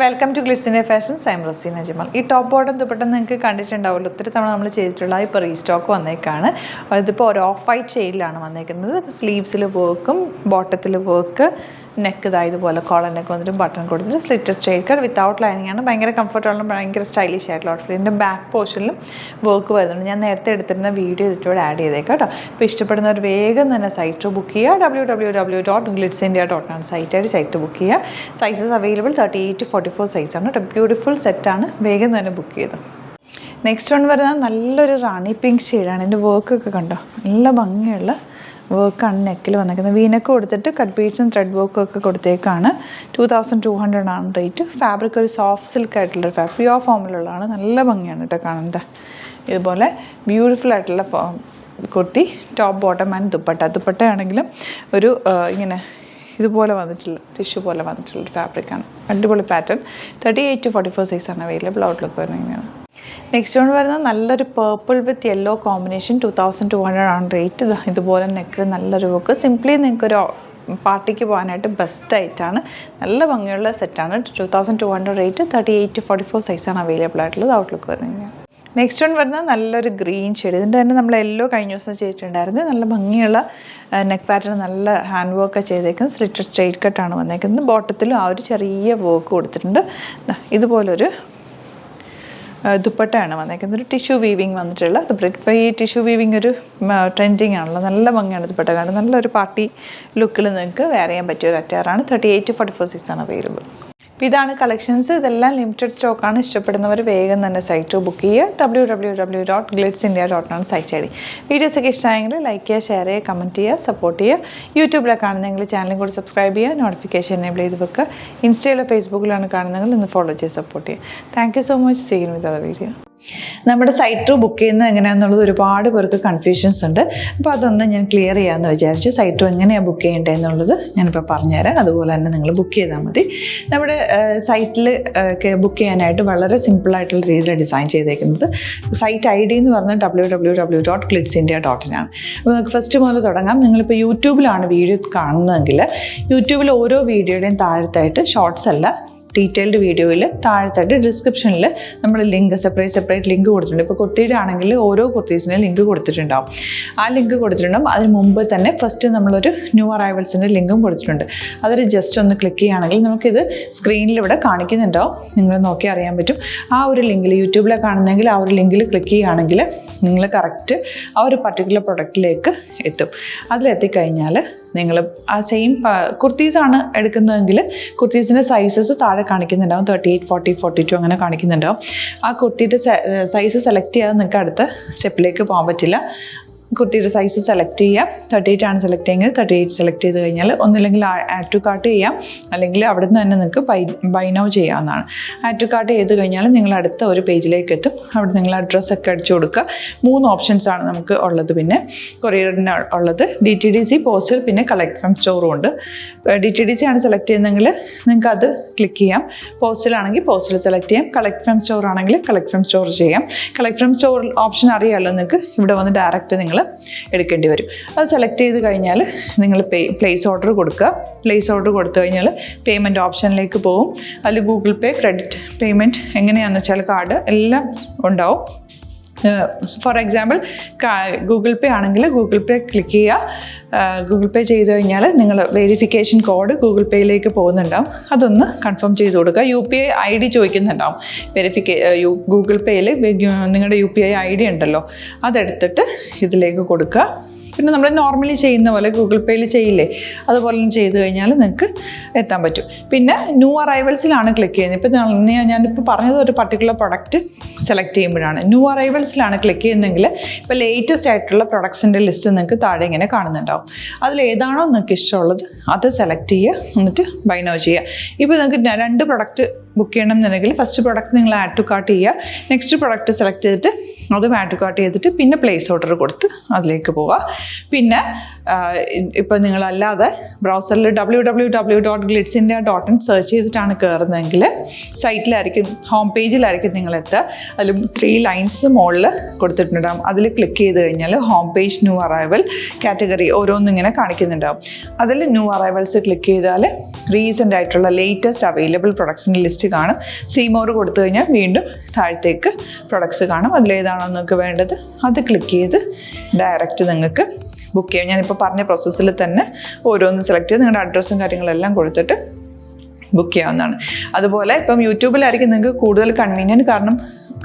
Welcome to glitz India fashions. I am Raseena Jamal. ഈ top bottom dupatta നിങ്ങൾക്ക് കണ്ടിട്ടുണ്ടാവുമല്ലോ, ഒത്തിരി തവണ നമ്മൾ ചെയ്തിട്ടുള്ള ഇപ്പോൾ റീസ്റ്റോക്ക് വന്നേക്കാണ്. ഇതിപ്പോൾ ഒരു ഓഫ് വൈറ്റ് ഷെയ്ഡിലാണ് വന്നേക്കുന്നത്. സ്ലീവ്സിൽ വർക്കും ബോട്ടത്തിൽ വർക്ക്, നെക്ക് ഇതുപോലെ കോളർ നെക്ക് വന്നിട്ട് ബട്ടൺ കൊടുത്തിട്ട് slit straight cut without lining ആണ്. ഭയങ്കര കംഫർട്ടബിളും ഭയങ്കര സ്റ്റൈലിഷ് ആയിട്ടുള്ള ഔട്ട്ഫിറ്റ്. ഇതിൻ്റെ ബാക്ക് പോർഷനിലും വർക്ക് വരുന്നുണ്ട്. ഞാൻ നേരത്തെ എടുത്തിരുന്ന വീഡിയോ ഇതിലൂടെ ആഡ് ചെയ്തേക്കാം കേട്ടോ. ഇപ്പോൾ ഇഷ്ടപ്പെടുന്നവർ വേഗം തന്നെ സൈറ്റ് ബുക്ക് ചെയ്യുക. www.glitzindia.com സൈറ്റായിട്ട് സൈറ്റ് ബുക്ക് ചെയ്യുക. സൈസസ് അവൈലബിൾ 38 to 44 സൈസാണ് കേട്ടോ. ബ്യൂട്ടിഫുൾ സെറ്റാണ്, വേഗം തന്നെ ബുക്ക് ചെയ്തു. നെക്സ്റ്റ് വൺ വരുന്നത് നല്ലൊരു റാണി പിങ്ക് ഷെയ്ഡാണ്. ഇതിൻ്റെ വർക്കൊക്കെ കണ്ടോ, നല്ല ഭംഗിയുള്ള വർക്കാണ് നെക്കിൽ വന്നിരിക്കുന്നത്. വീനക്ക് കൊടുത്തിട്ട് കട്ട് ബീഡ്സും ത്രെഡ് വർക്കും ഒക്കെ കൊടുത്തേക്കാണ്. 2200 ആണ് റേറ്റ്. ഫാബ്രിക് ഒരു സോഫ്റ്റ് സിൽക്ക് ആയിട്ടുള്ളൊരു ഫാബ്രിക്, പ്യുവർ ഫോമിലുള്ളതാണ്. നല്ല ഭംഗിയാണ് കേട്ടോ കാണുന്നത്. ഇതുപോലെ ബ്യൂട്ടിഫുൾ ആയിട്ടുള്ള കുർത്തി, ടോപ്പ് ബോട്ടം ആൻഡ് ദുപ്പട്ടയാണെങ്കിലും ഒരു ഇങ്ങനെ ഇതുപോലെ വന്നിട്ടുള്ള ടിഷ്യൂ പോലെ വന്നിട്ടുള്ളൊരു ഫാബ്രിക്കാണ്. അടിപൊളി പാറ്റേൺ. 38 to 44 സൈസാണ് അവൈലബിൾ. ഔട്ട്ലുക്ക് വരുന്നതാണ്. നെക്സ്റ്റ് വൺ വരുന്നത് നല്ലൊരു പേർപ്പിൾ വിത്ത് യെല്ലോ കോമ്പിനേഷൻ. 2200 ആണ് റേറ്റ്. ഇതുപോലെ നെക്കിൽ നല്ലൊരു വർക്ക്. സിംപ്ലി നിങ്ങൾക്കൊരു പാർട്ടിക്ക് പോകാനായിട്ട് ബെസ്റ്റായിട്ടാണ്. നല്ല ഭംഗിയുള്ള സെറ്റാണ്. 2200 റേറ്റ്. 38 to 44 സൈസാണ് അവൈലബിൾ ആയിട്ടുള്ളത്. ഔട്ട്ലുക്ക് വരുന്നത്. നെക്സ്റ്റ് വൺ വരുന്നത് നല്ലൊരു ഗ്രീൻ ഷെയ്ഡ്. ഇതിൻ്റെ തന്നെ നമ്മൾ യെല്ലോ കഴിഞ്ഞ ദിവസം ചെയ്തിട്ടുണ്ടായിരുന്നു. നല്ല ഭംഗിയുള്ള നെക്ക് പാറ്റേൺ, നല്ല ഹാൻഡ് വർക്ക് ചെയ്തേക്കുന്നത്. സ്ലിറ്റ് സ്ട്രൈറ്റ് കട്ടാണ് വന്നേക്കുന്നത്. ബോട്ടത്തിലും ആ ഒരു ചെറിയ വർക്ക് കൊടുത്തിട്ടുണ്ട്. ഇതുപോലൊരു ദുപ്പട്ടയാണ് വന്നേക്കുന്നത്. ഒരു ടിഷ്യൂ വീവിങ് വന്നിട്ടുള്ള ദുപ്പട്ട. ഇപ്പോൾ ഈ ടിഷ്യൂ വീവിങ് ഒരു ട്രെൻഡിങ് ആണല്ലോ. നല്ല ഭംഗിയാണ് ദുപ്പട്ട കാണുന്നത്. നല്ലൊരു പാർട്ടി ലുക്കിൽ നിങ്ങൾക്ക് വെയർ ചെയ്യാൻ പറ്റിയ ഒരു അറ്റാറാണ്. 38 to 44 സൈസാണ് അവൈലബിൾ. അപ്പോൾ ഇതാണ് കളക്ഷൻസ്. ഇതെല്ലാം ലിമിറ്റഡ് സ്റ്റോക്കാണ്. ഇഷ്ടപ്പെടുന്നവർ വേഗം തന്നെ സൈറ്റ് ബുക്ക് ചെയ്യുക. www.glitzindia.com site I D. വീഡിയോസൊക്കെ ഇഷ്ടമായെങ്കിൽ ലൈക്ക് ചെയ്യുക, ഷെയർ ചെയ്യുക, കമൻറ്റ് ചെയ്യുക, സപ്പോർട്ട് ചെയ്യുക. യൂട്യൂബിലാണ് കാണുന്നതെങ്കിൽ ചാനലും കൂടി സബ്സ്ക്രൈബ് ചെയ്യുക, നോട്ടിഫിക്കേഷൻ എനേബിൾ ചെയ്ത് വെക്കുക. ഇൻസ്റ്റയിലോ ഫേസ്ബുക്കിലാണ് കാണുന്നതെങ്കിൽ ഇന്ന് ഫോളോ ചെയ്ത് സപ്പോർട്ട് ചെയ്യുക. Thank you so much. See you with other video. നമ്മുടെ സൈറ്റ് ബുക്ക് ചെയ്യുന്നത് എങ്ങനെയാണെന്നുള്ളത് ഒരുപാട് പേർക്ക് കൺഫ്യൂഷൻസ് ഉണ്ട്. അപ്പോൾ അതൊന്ന് ഞാൻ ക്ലിയർ ചെയ്യാമെന്ന് വിചാരിച്ചു. സൈറ്റ് എങ്ങനെയാണ് ബുക്ക് ചെയ്യേണ്ടത് എന്നുള്ളത് ഞാനിപ്പോൾ പറഞ്ഞുതരാം. അതുപോലെ തന്നെ നിങ്ങൾ ബുക്ക് ചെയ്താൽ മതി. നമ്മുടെ സൈറ്റിൽ ബുക്ക് ചെയ്യാനായിട്ട് വളരെ സിമ്പിളായിട്ടുള്ള രീതിയിൽ ഡിസൈൻ ചെയ്തേക്കുന്നത്. സൈറ്റ് ഐ ഡി എന്ന് പറഞ്ഞാൽ www.glitzindia.in ആണ്. അപ്പോൾ നമുക്ക് ഫസ്റ്റ് മുതൽ തുടങ്ങാം. നിങ്ങളിപ്പോൾ യൂട്യൂബിലാണ് വീഡിയോ കാണുന്നതെങ്കിൽ യൂട്യൂബിൽ ഓരോ വീഡിയോയുടെയും താഴത്തായിട്ട് ഷോർട്സ് അല്ല, ഡീറ്റെയിൽഡ് വീഡിയോയിൽ താഴത്തായിട്ട് ഡിസ്ക്രിപ്ഷനിൽ നമ്മൾ ലിങ്ക് സെപ്പറേറ്റ് ലിങ്ക് കൊടുത്തിട്ടുണ്ട്. ഇപ്പോൾ കുർത്തിയുടെ ആണെങ്കിൽ ഓരോ കുർത്തീസിനും ലിങ്ക് കൊടുത്തിട്ടുണ്ടാവും. ആ ലിങ്ക് കൊടുത്തിട്ടുണ്ടാവും. അതിന് മുമ്പ് തന്നെ ഫസ്റ്റ് നമ്മളൊരു ന്യൂ അറൈവൽസിൻ്റെ ലിങ്കും കൊടുത്തിട്ടുണ്ട്. അതൊരു ജസ്റ്റ് ഒന്ന് ക്ലിക്ക് ചെയ്യുകയാണെങ്കിൽ നമുക്കിത് സ്ക്രീനിൽ ഇവിടെ കാണിക്കുന്നുണ്ടാവും. നിങ്ങൾ നോക്കി അറിയാൻ പറ്റും. ആ ഒരു ലിങ്കിൽ യൂട്യൂബിലെ കാണുന്നെങ്കിൽ ആ ഒരു ലിങ്കിൽ ക്ലിക്ക് ചെയ്യുകയാണെങ്കിൽ നിങ്ങൾ കറക്റ്റ് ആ ഒരു പർട്ടിക്കുലർ പ്രൊഡക്റ്റിലേക്ക് എത്തും. അതിലെത്തിക്കഴിഞ്ഞാൽ നിങ്ങൾ ആ സെയിം കുർത്തീസാണ് എടുക്കുന്നതെങ്കിൽ കുർത്തീസിൻ്റെ സൈസസ് താഴെ കാണിക്കുന്നുണ്ടാവും. 38, 40, 42 അങ്ങനെ കാണിക്കുന്നുണ്ടാവും. ആ കുർത്തിയുടെ സൈസ് സെലക്ട് ചെയ്യാതെ നിങ്ങൾക്ക് അടുത്ത സ്റ്റെപ്പിലേക്ക് പോകാൻ പറ്റില്ല. കുർത്തിയുടെ സൈസ് സെലക്ട് ചെയ്യാം. 38 ആണ് സെലക്ട് ചെയ്യുന്നത്. 38 സെലക്ട് ചെയ്ത് കഴിഞ്ഞാൽ ഒന്നില്ലെങ്കിൽ ആഡ് ടു കാർട്ട് ചെയ്യാം, അല്ലെങ്കിൽ അവിടെ നിന്ന് തന്നെ നിങ്ങൾക്ക് ബൈ നൗ ചെയ്യാവുന്നതാണ്. ആഡ് ടു കാർട്ട് ചെയ്ത് കഴിഞ്ഞാൽ നിങ്ങൾ അടുത്ത ഒരു പേജിലേക്ക് എത്തും. അവിടെ നിങ്ങൾ അഡ്രസ്സൊക്കെ അടിച്ചു കൊടുക്കുക. 3 ഓപ്ഷൻസ് ആണ് നമുക്ക് ഉള്ളത്. പിന്നെ കൊറിയറിന് ഉള്ളത് DTDC, പോസ്റ്റൽ, പിന്നെ കളക്ട് ഫ്രം സ്റ്റോറും ഉണ്ട്. DTDC ആണ് സെലക്ട് ചെയ്യുന്നതെങ്കിൽ നിങ്ങൾക്ക് അത് ക്ലിക്ക് ചെയ്യാം. പോസ്റ്റലാണെങ്കിൽ പോസ്റ്റൽ സെലക്ട് ചെയ്യാം. കളക്ട് ഫ്രം സ്റ്റോർ ആണെങ്കിൽ കളക്ട് ഫ്രം സ്റ്റോർ ചെയ്യാം. കളക്ട് ഫ്രം സ്റ്റോർ ഓപ്ഷൻ അറിയാമല്ലോ നിങ്ങൾക്ക്. ഇവിടെ വന്ന് ഡയറക്റ്റ് നിങ്ങൾ എടുക്കേണ്ടി വരും. അത് സെലക്ട് ചെയ്ത് കഴിഞ്ഞാൽ നിങ്ങൾ പ്ലേസ് ഓർഡർ കൊടുക്കുക. പ്ലേസ് ഓർഡർ കൊടുത്തു കഴിഞ്ഞാൽ പേയ്മെൻറ്റ് ഓപ്ഷനിലേക്ക് പോകും. അതിൽ ഗൂഗിൾ പേ, ക്രെഡിറ്റ് പേയ്മെൻറ്റ് എങ്ങനെയാണെന്ന് വെച്ചാൽ കാർഡ് എല്ലാം ഉണ്ടാവും. ഫോർ എക്സാമ്പിൾ ഗൂഗിൾ പേ ആണെങ്കിൽ ഗൂഗിൾ പേ ക്ലിക്ക് ചെയ്യുക. ഗൂഗിൾ പേ ചെയ്ത് കഴിഞ്ഞാൽ നിങ്ങൾ വെരിഫിക്കേഷൻ കോഡ് ഗൂഗിൾ പേയിലേക്ക് പോകുന്നുണ്ടാവും. അതൊന്ന് കൺഫേം ചെയ്ത് കൊടുക്കുക. UPI ID ചോദിക്കുന്നുണ്ടാവും. ഗൂഗിൾ പേയിൽ നിങ്ങളുടെ UPI ID ഉണ്ടല്ലോ, അതെടുത്തിട്ട് ഇതിലേക്ക് കൊടുക്കുക. പിന്നെ നമ്മൾ നോർമലി ചെയ്യുന്ന പോലെ ഗൂഗിൾ പേയിൽ ചെയ്യില്ലേ, അതുപോലെ ചെയ്ത് കഴിഞ്ഞാൽ നിങ്ങൾക്ക് എത്താൻ പറ്റും. പിന്നെ ന്യൂ അറൈവൽസിലാണ് ക്ലിക്ക് ചെയ്യുന്നത്. ഇപ്പോൾ ഞാനിപ്പോൾ പറഞ്ഞത് ഒരു പർട്ടിക്കുലർ പ്രൊഡക്റ്റ് സെലക്ട് ചെയ്യുമ്പോഴാണ്. ന്യൂ അറൈവൽസിലാണ് ക്ലിക്ക് ചെയ്യുന്നതെങ്കിൽ ഇപ്പോൾ ലേറ്റസ്റ്റ് ആയിട്ടുള്ള പ്രൊഡക്ട്സിൻ്റെ ലിസ്റ്റ് നിങ്ങൾക്ക് താഴെ ഇങ്ങനെ കാണുന്നുണ്ടാവും. അതിലേതാണോ നിങ്ങൾക്ക് ഇഷ്ടമുള്ളത് അത് സെലക്ട് ചെയ്യുക, എന്നിട്ട് ബൈ നൗ ചെയ്യുക. ഇപ്പോൾ നിങ്ങൾക്ക് 2 പ്രൊഡക്റ്റ് ബുക്ക് ചെയ്യണം എന്നുണ്ടെങ്കിൽ ഫസ്റ്റ് പ്രൊഡക്റ്റ് നിങ്ങൾ ആഡ് ടു കാർട്ട് ചെയ്യുക. നെക്സ്റ്റ് പ്രൊഡക്റ്റ് സെലക്ട് ചെയ്തിട്ട് അതും ആഡ് ടു കാർട്ട് ചെയ്തിട്ട് പിന്നെ പ്ലേസ് ഓർഡർ കൊടുത്ത് അതിലേക്ക് പോവുക. പിന്നെ ഇപ്പോൾ നിങ്ങളല്ലാതെ ബ്രൗസറിൽ www.glitzindia.in സെർച്ച് ചെയ്തിട്ടാണ് കയറുന്നതെങ്കിൽ സൈറ്റിലായിരിക്കും, ഹോം പേജിലായിരിക്കും നിങ്ങളെത്തുക. അതിൽ 3 ലൈൻസ് മുകളിൽ കൊടുത്തിട്ടുണ്ടാകും. അതിൽ ക്ലിക്ക് ചെയ്ത് കഴിഞ്ഞാൽ home page new arrival category ഓരോന്നും ഇങ്ങനെ കാണിക്കുന്നുണ്ടാവും. അതിൽ ന്യൂ അറൈവൽസ് ക്ലിക്ക് ചെയ്താൽ റീസെൻ്റ് ആയിട്ടുള്ള ലേറ്റസ്റ്റ് അവൈലബിൾ പ്രൊഡക്ട്സിൻ്റെ ലിസ്റ്റ് കാണും. സീമോർ കൊടുത്തു കഴിഞ്ഞാൽ വീണ്ടും താഴത്തേക്ക് പ്രൊഡക്ട്സ് കാണും. അതിലേതാണോ നിങ്ങൾക്ക് വേണ്ടത് അത് ക്ലിക്ക് ചെയ്ത് ഡയറക്റ്റ് നിങ്ങൾക്ക് ബുക്ക് ചെയ്യാം. ഞാനിപ്പോൾ പറഞ്ഞ പ്രോസസ്സിൽ തന്നെ ഓരോന്ന് സെലക്ട് ചെയ്ത് നിങ്ങളുടെ അഡ്രസ്സും കാര്യങ്ങളെല്ലാം കൊടുത്തിട്ട് ബുക്ക് ചെയ്യാവുന്നതാണ്. അതുപോലെ ഇപ്പം യൂട്യൂബിലായിരിക്കും നിങ്ങൾക്ക് കൂടുതൽ കൺവീനിയൻറ്റ്, കാരണം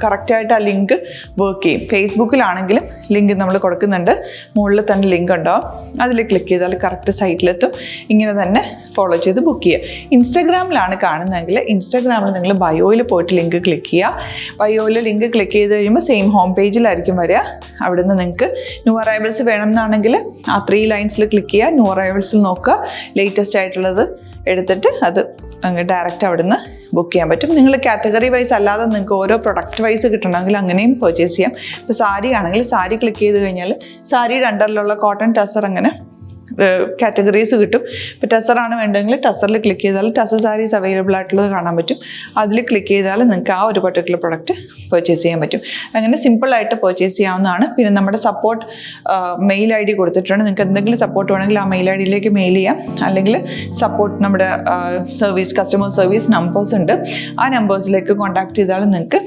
കറക്റ്റായിട്ട് ആ ലിങ്ക് വർക്ക് ചെയ്യും. ഫേസ്ബുക്കിലാണെങ്കിലും ലിങ്ക് നമ്മൾ കൊടുക്കുന്നുണ്ട്, മുകളിൽ തന്നെ ലിങ്ക് ഉണ്ടാവും. അതിൽ ക്ലിക്ക് ചെയ്താൽ കറക്റ്റ് സൈറ്റിലെത്തും. ഇങ്ങനെ തന്നെ ഫോളോ ചെയ്ത് ബുക്ക് ചെയ്യുക. ഇൻസ്റ്റാഗ്രാമിലാണ് കാണുന്നതെങ്കിൽ ഇൻസ്റ്റാഗ്രാമിൽ നിങ്ങൾ ബയോയിൽ പോയിട്ട് ലിങ്ക് ക്ലിക്ക് ചെയ്യുക. ബയോയിൽ ലിങ്ക് ക്ലിക്ക് ചെയ്ത് കഴിയുമ്പോൾ സെയിം ഹോം പേജിലായിരിക്കും വരിക. അവിടുന്ന് നിങ്ങൾക്ക് ന്യൂ അറൈവൽസ് വേണമെന്നാണെങ്കിൽ ആ 3 ലൈൻസിൽ ക്ലിക്ക് ചെയ്യുക. ന്യൂ അറൈവൽസിൽ നോക്കുക, ലേറ്റസ്റ്റ് ആയിട്ടുള്ളത് എടുത്തിട്ട് അത് അങ്ങ് ഡയറക്റ്റ് അവിടുന്ന് ബുക്ക് ചെയ്യാൻ പറ്റും. നിങ്ങൾ കാറ്റഗറി വൈസ് അല്ലാതെ നിങ്ങൾക്ക് ഓരോ പ്രൊഡക്റ്റ് വൈസ് കിട്ടണമെങ്കിൽ അങ്ങനെയും പർച്ചേസ് ചെയ്യാം. ഇപ്പോൾ സാരി ആണെങ്കിൽ സാരി ക്ലിക്ക് ചെയ്ത് കഴിഞ്ഞാൽ സാരിയുടെ അണ്ടറിലുള്ള കോട്ടൺ ടസർ അങ്ങനെ കാറ്റഗറീസ് കിട്ടും. ഇപ്പോൾ ടസറാണ് വേണ്ടതെങ്കിൽ ടസറിൽ ക്ലിക്ക് ചെയ്താൽ ടസർ സാരീസ് അവൈലബിൾ ആയിട്ടുള്ളത് കാണാൻ പറ്റും. അതിൽ ക്ലിക്ക് ചെയ്താൽ നിങ്ങൾക്ക് ആ ഒരു പർട്ടിക്കുലർ പ്രൊഡക്റ്റ് പർച്ചേസ് ചെയ്യാൻ പറ്റും. അങ്ങനെ സിമ്പിളായിട്ട് പർച്ചേസ് ചെയ്യാവുന്നതാണ്. പിന്നെ നമ്മുടെ സപ്പോർട്ട് മെയിൽ ID കൊടുത്തിട്ടുണ്ട്. നിങ്ങൾക്ക് എന്തെങ്കിലും സപ്പോർട്ട് വേണമെങ്കിൽ ആ മെയിൽ IDയിലേക്ക് മെയിൽ ചെയ്യാം. അല്ലെങ്കിൽ സപ്പോർട്ട് നമ്മുടെ കസ്റ്റമർ സർവീസ് നമ്പേഴ്സ് ഉണ്ട്. ആ നമ്പേഴ്സിലേക്ക് കോൺടാക്ട് ചെയ്താൽ നിങ്ങൾക്ക്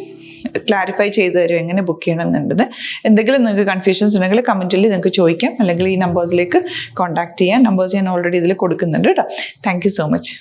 ക്ലാരിഫൈ ചെയ്ത് തരും എങ്ങനെ ബുക്ക് ചെയ്യണം എന്നുള്ളത്. എന്തെങ്കിലും നിങ്ങൾക്ക് കൺഫ്യൂഷൻസ് ഉണ്ടെങ്കിൽ കമൻറ്റിൽ നിങ്ങൾക്ക് ചോദിക്കാം, അല്ലെങ്കിൽ ഈ നമ്പേഴ്സിലേക്ക് കോൺടാക്ട് ചെയ്യാം. നമ്പേഴ്സ് ഞാൻ ഓൾറെഡി ഇതിൽ കൊടുക്കുന്നുണ്ട് കേട്ടോ. Thank you so much.